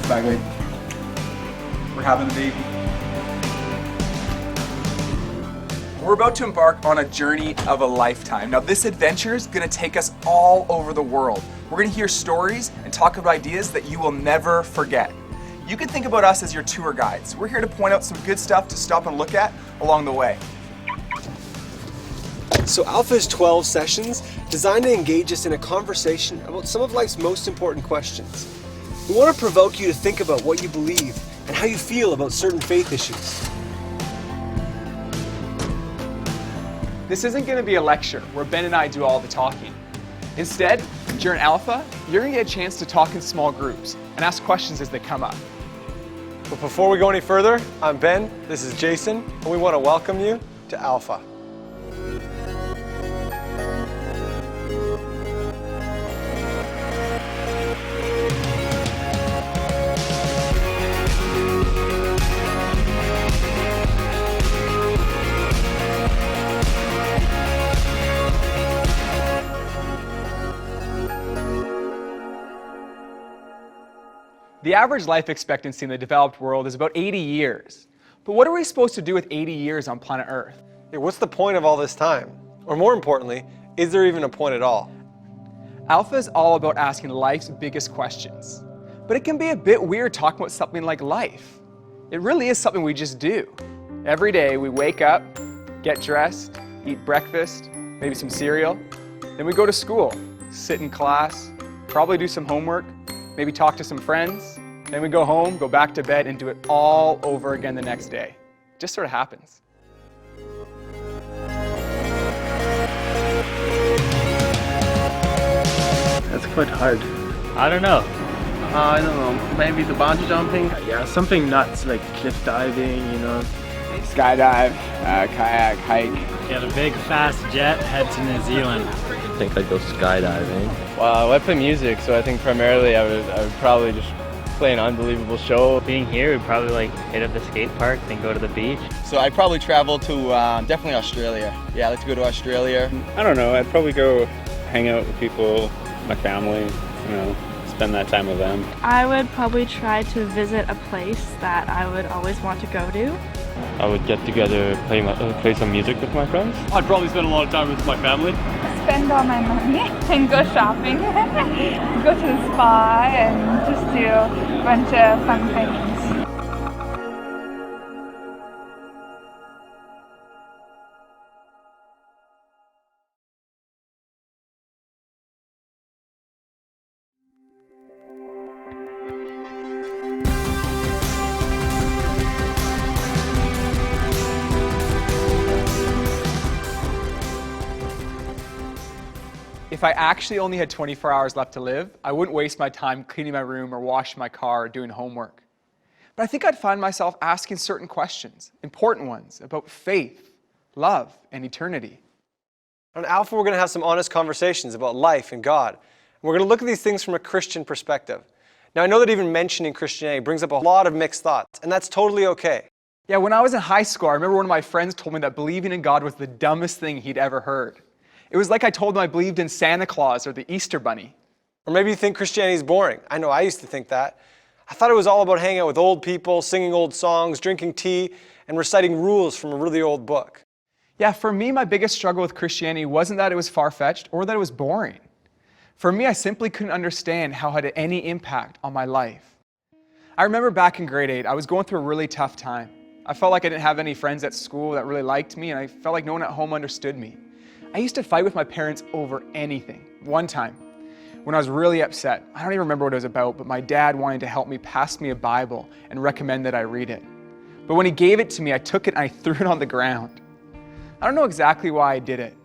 Bagley. We're having a baby. We're about to embark on a journey of a lifetime. Now, this adventure is going to take us all over the world. We're going to hear stories and talk about ideas that you will never forget. You can think about us as your tour guides. We're here to point out some good stuff to stop and look at along the way. So Alpha is 12 sessions designed to engage us in a conversation about some of life's most important questions. We want to provoke you to think about what you believe and how you feel about certain faith issues. This isn't going to be a lecture where Ben and I do all the talking. Instead, during Alpha, you're going to get a chance to talk in small groups and ask questions as they come up. But before we go any further, I'm Ben, this is Jason, and we want to welcome you to Alpha. The average life expectancy in the developed world is about 80 years. But what are we supposed to do with 80 years on planet Earth? Yeah, what's the point of all this time? Or more importantly, is there even a point at all? Alpha is all about asking life's biggest questions. But it can be a bit weird talking about something like life. It really is something we just do. Every day we wake up, get dressed, eat breakfast, maybe some cereal. Then we go to school, sit in class, probably do some homework, maybe talk to some friends, then we go home, go back to bed, and do it all over again the next day. It just sort of happens. That's quite hard. I don't know. I don't know, maybe the bungee jumping? Yeah, something nuts like cliff diving, you know. Skydive, kayak, hike. Get a big fast jet, head to New Zealand. I think I'd go skydiving. Well, I play music, so I think primarily I would probably just play an unbelievable show. Being here, we'd probably like hit up the skate park, then go to the beach. So I'd probably travel to definitely Australia. Yeah, I'd like to go to Australia. I don't know, I'd probably go hang out with people, my family, you know, spend that time with them. I would probably try to visit a place that I would always want to go to. I would get together, play some music with my friends. I'd probably spend a lot of time with my family. Spend all my money and go shopping, go to the spa and just do a bunch of fun things. If I actually only had 24 hours left to live, I wouldn't waste my time cleaning my room or washing my car or doing homework. But I think I'd find myself asking certain questions, important ones, about faith, love, and eternity. On Alpha, we're going to have some honest conversations about life and God. And we're going to look at these things from a Christian perspective. Now, I know that even mentioning Christianity brings up a lot of mixed thoughts, and that's totally okay. Yeah, when I was in high school, I remember one of my friends told me that believing in God was the dumbest thing he'd ever heard. It was like I told him I believed in Santa Claus or the Easter Bunny. Or maybe you think Christianity is boring. I know I used to think that. I thought it was all about hanging out with old people, singing old songs, drinking tea, and reciting rules from a really old book. Yeah, for me, my biggest struggle with Christianity wasn't that it was far-fetched or that it was boring. For me, I simply couldn't understand how it had any impact on my life. I remember back in grade 8, I was going through a really tough time. I felt like I didn't have any friends at school that really liked me, and I felt like no one at home understood me. I used to fight with my parents over anything. One time, when I was really upset, I don't even remember what it was about, but my dad wanted to help me pass me a Bible and recommend that I read it. But when he gave it to me, I took it and I threw it on the ground. I don't know exactly why I did it.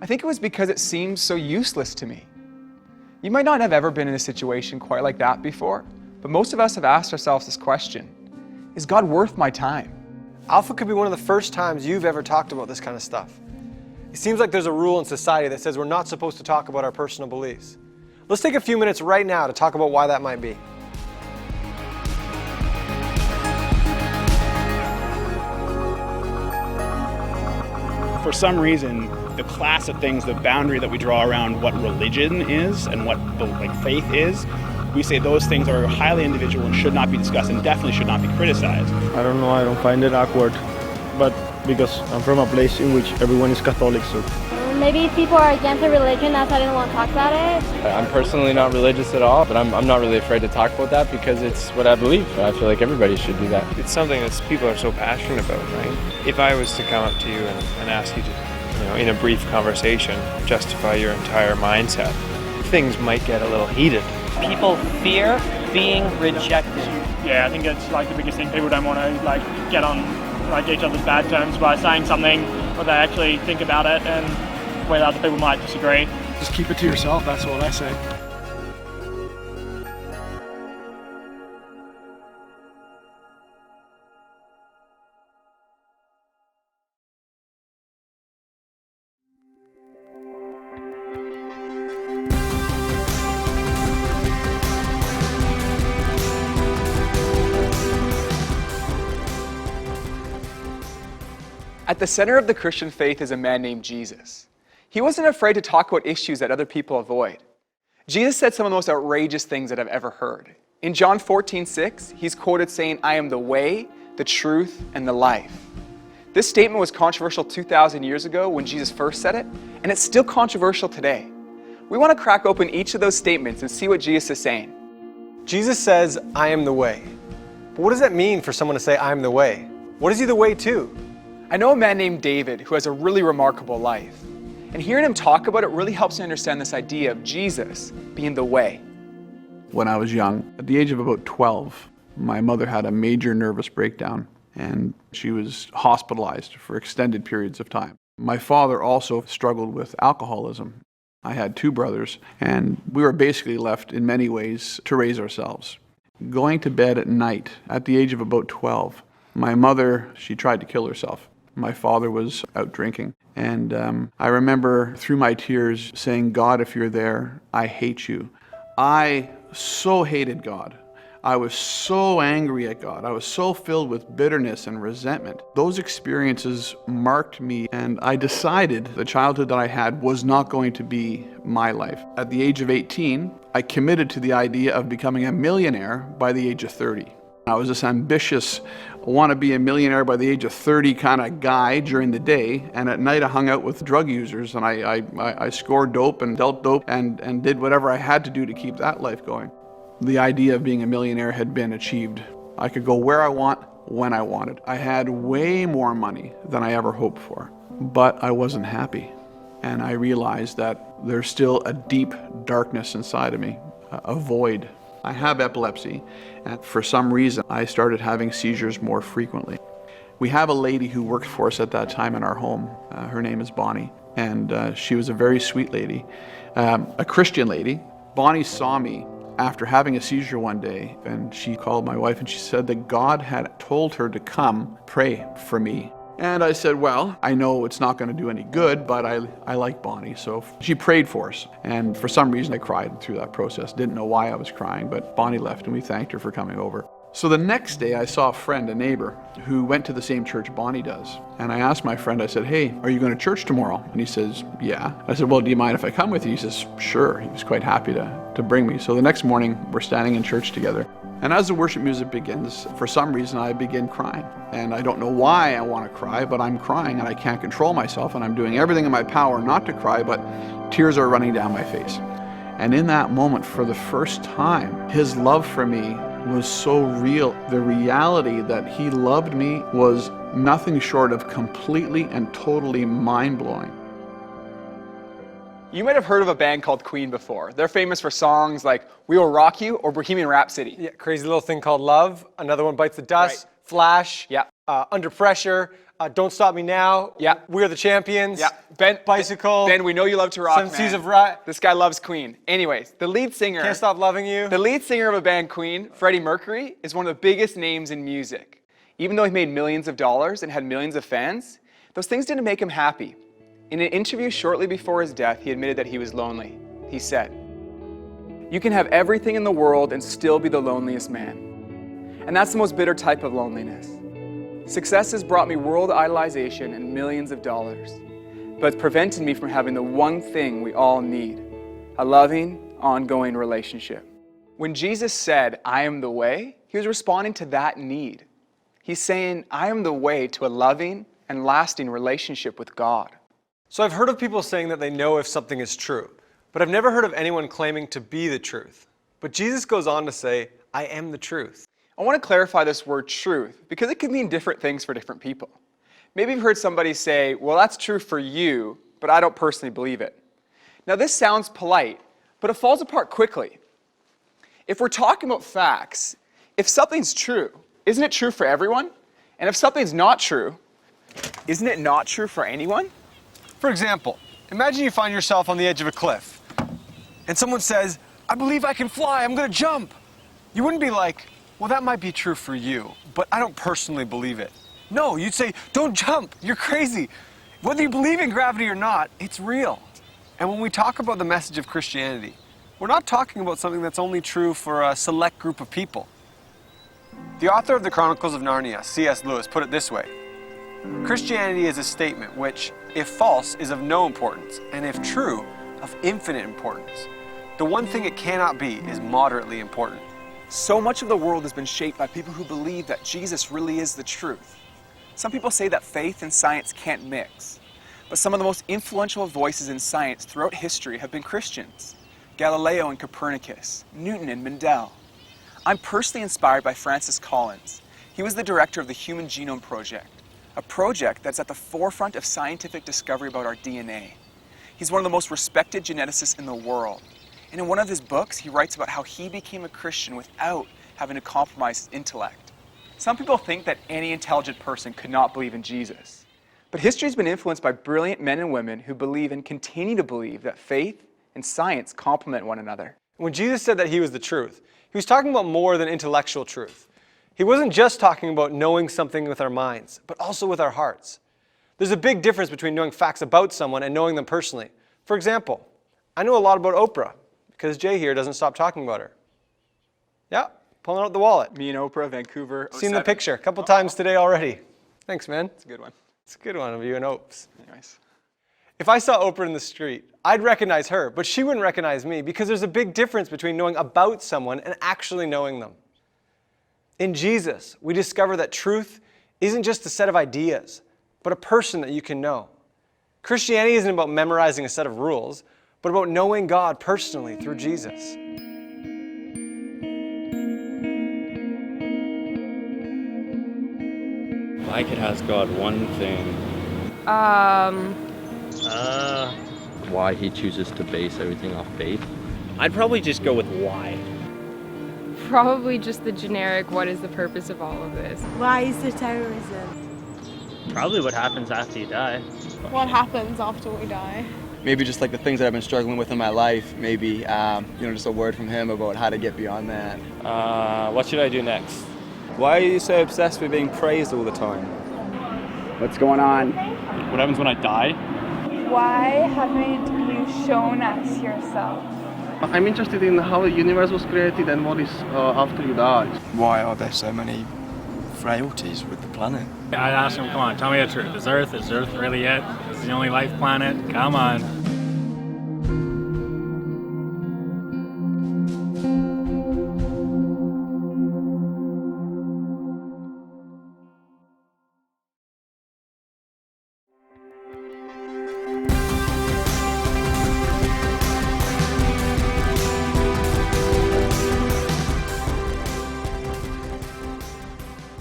I think it was because it seemed so useless to me. You might not have ever been in a situation quite like that before, but most of us have asked ourselves this question: is God worth my time? Alpha could be one of the first times you've ever talked about this kind of stuff. It seems like there's a rule in society that says we're not supposed to talk about our personal beliefs. Let's take a few minutes right now to talk about why that might be. For some reason, the class of things, the boundary that we draw around what religion is and what faith is we say those things are highly individual and should not be discussed and definitely should not be criticized. I don't know, I don't find it awkward, but because I'm from a place in which everyone is Catholic, so. Maybe people are against the religion, that's why I didn't want to talk about it. I'm personally not religious at all, but I'm not really afraid to talk about that because it's what I believe. I feel like everybody should do that. It's something that people are so passionate about, right? If I was to come up to you and ask you to, in a brief conversation, justify your entire mindset, things might get a little heated. People fear being rejected. Yeah, I think it's like the biggest thing. People don't want to get on each other's bad terms by saying something, or they actually think about it and whether other people might disagree. Just keep it to yourself, that's what I say. At the center of the Christian faith is a man named Jesus. He wasn't afraid to talk about issues that other people avoid. Jesus said some of the most outrageous things that I've ever heard. In John 14:6, he's quoted saying, "I am the way, the truth, and the life." This statement was controversial 2,000 years ago when Jesus first said it, and it's still controversial today. We want to crack open each of those statements and see what Jesus is saying. Jesus says, "I am the way." But what does that mean for someone to say, "I am the way"? What is he the way to? I know a man named David who has a really remarkable life. And hearing him talk about it really helps me understand this idea of Jesus being the way. When I was young, at the age of about 12, my mother had a major nervous breakdown and she was hospitalized for extended periods of time. My father also struggled with alcoholism. I had two brothers and we were basically left in many ways to raise ourselves. Going to bed at night at the age of about 12, my mother, she tried to kill herself. My father was out drinking. And I remember through my tears saying, "God, if you're there, I hate you." I so hated God. I was so angry at God. I was so filled with bitterness and resentment. Those experiences marked me, and I decided the childhood that I had was not going to be my life. At the age of 18, I committed to the idea of becoming a millionaire by the age of 30. I was this ambitious, want to be a millionaire by the age of 30 kind of guy during the day, and at night I hung out with drug users and I scored dope and dealt dope and did whatever I had to do to keep that life going. The idea of being a millionaire had been achieved. I could go where I want, when I wanted. I had way more money than I ever hoped for, but I wasn't happy. And I realized that there's still a deep darkness inside of me, a void. I have epilepsy, and for some reason, I started having seizures more frequently. We have a lady who worked for us at that time in our home. Her name is Bonnie, and she was a very sweet lady, a Christian lady. Bonnie saw me after having a seizure one day, and she called my wife and she said that God had told her to come pray for me. And I said, well, I know it's not going to do any good, but I like Bonnie. So she prayed for us. And for some reason, I cried through that process. Didn't know why I was crying, but Bonnie left and we thanked her for coming over. So the next day, I saw a friend, a neighbor, who went to the same church Bonnie does. And I asked my friend, I said, "Hey, are you going to church tomorrow?" And he says, "Yeah." I said, "Well, do you mind if I come with you?" He says, "Sure." He was quite happy to bring me. So the next morning, we're standing in church together. And as the worship music begins, for some reason, I begin crying. And I don't know why I want to cry, but I'm crying and I can't control myself. And I'm doing everything in my power not to cry, but tears are running down my face. And in that moment, for the first time, his love for me was so real. The reality that he loved me was nothing short of completely and totally mind-blowing. You might have heard of a band called Queen before. They're famous for songs like "We Will Rock You" or "Bohemian Rhapsody." Yeah, Crazy Little Thing Called Love. Another one, Bites the Dust. Right. Flash. Yeah. Under Pressure. Don't Stop Me Now. Yeah. We're the Champions. Yeah. Bicycle. Ben, we know you love to rock, Seven man. Seas of Rock. This guy loves Queen. Anyways, the lead singer. Can't Stop Loving You. The lead singer of a band, Queen, Freddie Mercury, is one of the biggest names in music. Even though he made millions of dollars and had millions of fans, those things didn't make him happy. In an interview shortly before his death, he admitted that he was lonely. He said, "You can have everything in the world and still be the loneliest man. And that's the most bitter type of loneliness. Success has brought me world idolization and millions of dollars, but it's prevented me from having the one thing we all need, a loving, ongoing relationship." When Jesus said, I am the way, he was responding to that need. He's saying, I am the way to a loving and lasting relationship with God. So I've heard of people saying that they know if something is true, but I've never heard of anyone claiming to be the truth. But Jesus goes on to say, I am the truth. I want to clarify this word truth because it could mean different things for different people. Maybe you've heard somebody say, well, that's true for you, but I don't personally believe it. Now this sounds polite, but it falls apart quickly. If we're talking about facts, if something's true, isn't it true for everyone? And if something's not true, isn't it not true for anyone? For example, imagine you find yourself on the edge of a cliff, and someone says, I believe I can fly, I'm gonna jump. You wouldn't be like, well, that might be true for you, but I don't personally believe it. No, you'd say, don't jump, you're crazy. Whether you believe in gravity or not, it's real. And when we talk about the message of Christianity, we're not talking about something that's only true for a select group of people. The author of the Chronicles of Narnia, C.S. Lewis, put it this way: Christianity is a statement which, if false, is of no importance, and if true, of infinite importance. The one thing it cannot be is moderately important. So much of the world has been shaped by people who believe that Jesus really is the truth. Some people say that faith and science can't mix, but some of the most influential voices in science throughout history have been Christians. Galileo and Copernicus, Newton and Mendel. I'm personally inspired by Francis Collins. He was the director of the Human Genome Project, a project that's at the forefront of scientific discovery about our DNA. He's one of the most respected geneticists in the world. And in one of his books, he writes about how he became a Christian without having to compromise his intellect. Some people think that any intelligent person could not believe in Jesus. But history's been influenced by brilliant men and women who believe and continue to believe that faith and science complement one another. When Jesus said that he was the truth, he was talking about more than intellectual truth. He wasn't just talking about knowing something with our minds, but also with our hearts. There's a big difference between knowing facts about someone and knowing them personally. For example, I know a lot about Oprah because Jay here doesn't stop talking about her. Yeah, pulling out the wallet. Me and Oprah, Vancouver. Seen the picture a couple times today already. Thanks, man. It's a good one. It's a good one of you and Opes. Anyways. If I saw Oprah in the street, I'd recognize her, but she wouldn't recognize me because there's a big difference between knowing about someone and actually knowing them. In Jesus, we discover that truth isn't just a set of ideas, but a person that you can know. Christianity isn't about memorizing a set of rules, but about knowing God personally through Jesus. If I could ask God one thing. Why he chooses to base everything off faith? I'd probably just go with why. Probably just the generic, what is the purpose of all of this? Why is there terrorism? Probably what happens after you die. What happens after we die? Maybe just like the things that I've been struggling with in my life. Maybe, just a word from him about how to get beyond that. What should I do next? Why are you so obsessed with being praised all the time? What's going on? What happens when I die? Why haven't you shown us yourself? I'm interested in how the universe was created and what is after you die. Why are there so many frailties with the planet? I'd ask him, come on, tell me the truth. Is Earth really it? Is it the only life planet? Come on.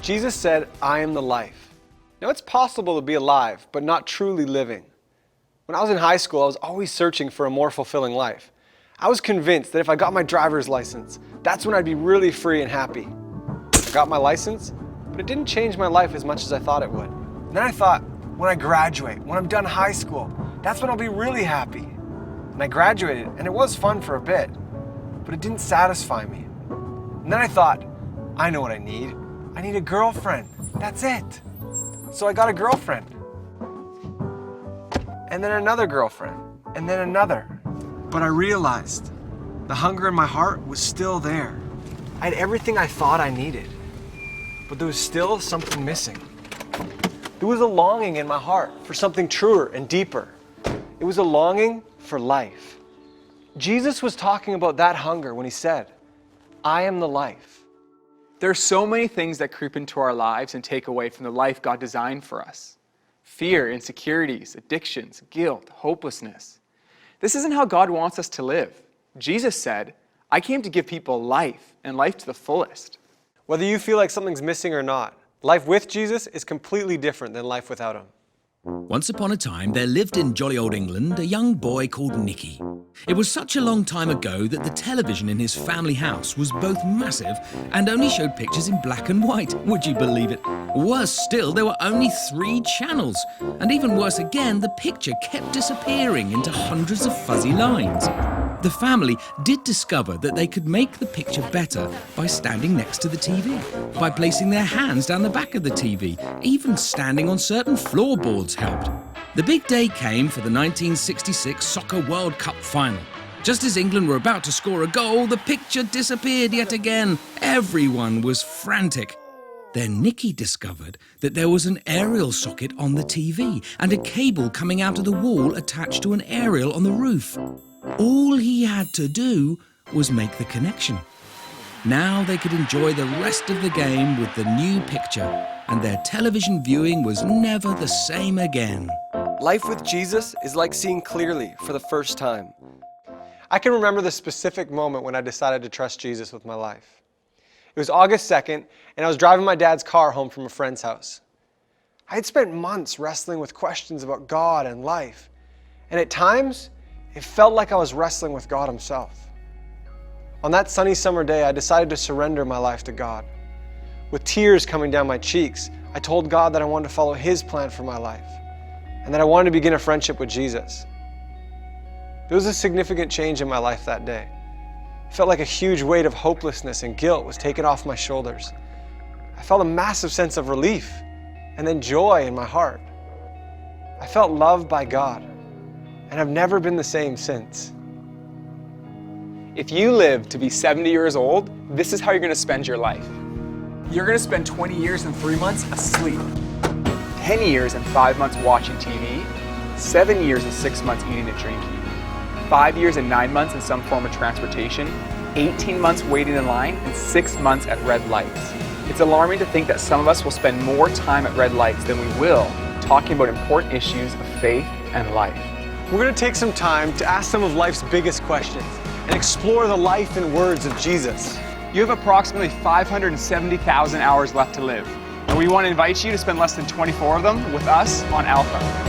Jesus said, I am the life. Now it's possible to be alive, but not truly living. When I was in high school, I was always searching for a more fulfilling life. I was convinced that if I got my driver's license, that's when I'd be really free and happy. I got my license, but it didn't change my life as much as I thought it would. And then I thought, when I graduate, when I'm done high school, that's when I'll be really happy. And I graduated, and it was fun for a bit, but it didn't satisfy me. And then I thought, I know what I need. I need a girlfriend. That's it. So I got a girlfriend. And then another girlfriend. And then another. But I realized the hunger in my heart was still there. I had everything I thought I needed. But there was still something missing. There was a longing in my heart for something truer and deeper. It was a longing for life. Jesus was talking about that hunger when he said, I am the life. There are so many things that creep into our lives and take away from the life God designed for us. Fear, insecurities, addictions, guilt, hopelessness. This isn't how God wants us to live. Jesus said, I came to give people life, and life to the fullest. Whether you feel like something's missing or not, life with Jesus is completely different than life without him. Once upon a time, there lived in jolly old England a young boy called Nicky. It was such a long time ago that the television in his family house was both massive and only showed pictures in black and white. Would you believe it? Worse still, there were only 3 channels. And even worse again, the picture kept disappearing into hundreds of fuzzy lines. The family did discover that they could make the picture better by standing next to the TV, by placing their hands down the back of the TV. Even standing on certain floorboards helped. The big day came for the 1966 Soccer World Cup final. Just as England were about to score a goal, the picture disappeared yet again. Everyone was frantic. Then Nicky discovered that there was an aerial socket on the TV and a cable coming out of the wall attached to an aerial on the roof. All he had to do was make the connection. Now they could enjoy the rest of the game with the new picture, and their television viewing was never the same again. Life with Jesus is like seeing clearly for the first time. I can remember the specific moment when I decided to trust Jesus with my life. It was August 2nd, and I was driving my dad's car home from a friend's house. I had spent months wrestling with questions about God and life, and at times, it felt like I was wrestling with God himself. On that sunny summer day, I decided to surrender my life to God. With tears coming down my cheeks, I told God that I wanted to follow his plan for my life, and that I wanted to begin a friendship with Jesus. There was a significant change in my life that day. It felt like a huge weight of hopelessness and guilt was taken off my shoulders. I felt a massive sense of relief and then joy in my heart. I felt loved by God, and I've never been the same since. If you live to be 70 years old, this is how you're going to spend your life. You're going to spend 20 years and 3 months asleep, 10 years and 5 months watching TV, 7 years and 6 months eating and drinking, 5 years and 9 months in some form of transportation, 18 months waiting in line, and 6 months at red lights. It's alarming to think that some of us will spend more time at red lights than we will talking about important issues of faith and life. We're going to take some time to ask some of life's biggest questions and explore the life and words of Jesus. You have approximately 570,000 hours left to live, and we want to invite you to spend less than 24 of them with us on Alpha.